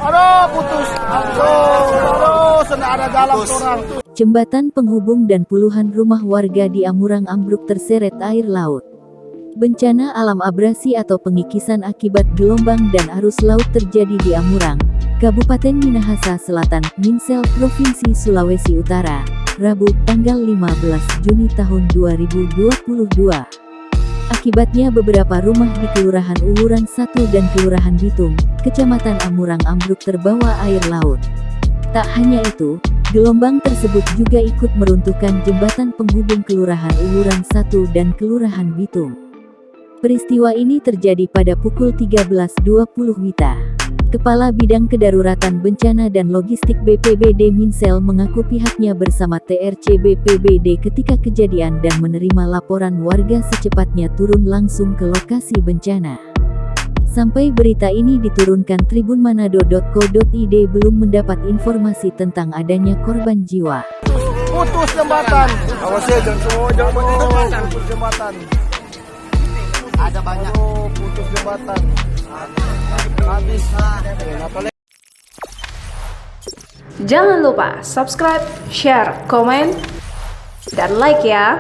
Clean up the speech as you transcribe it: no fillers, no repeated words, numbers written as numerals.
Aduh, putus. Aduh, sudah ada jalan orang. Jembatan penghubung dan puluhan rumah warga di Amurang ambruk terseret air laut. Bencana alam abrasi atau pengikisan akibat gelombang dan arus laut terjadi di Amurang, Kabupaten Minahasa Selatan, Minsel, Provinsi Sulawesi Utara, Rabu, tanggal 15 Juni tahun 2022. Akibatnya beberapa rumah di Kelurahan Uwuran 1 dan Kelurahan Bitung, Kecamatan Amurang ambruk terbawa air laut. Tak hanya itu, gelombang tersebut juga ikut meruntuhkan jembatan penghubung Kelurahan Uwuran 1 dan Kelurahan Bitung. Peristiwa ini terjadi pada pukul 13.20 WITA. Kepala Bidang Kedaruratan Bencana dan Logistik BPBD Minsel mengaku pihaknya bersama TRC BPBD ketika kejadian dan menerima laporan warga secepatnya turun langsung ke lokasi bencana. Sampai berita ini diturunkan tribunmanado.co.id belum mendapat informasi tentang adanya korban jiwa. Putus jembatan. Awas ya, jangan putus jembatan. Ada banyak. Oh, putus jembatan. Habis. Jangan lupa subscribe, share, komen, dan like ya.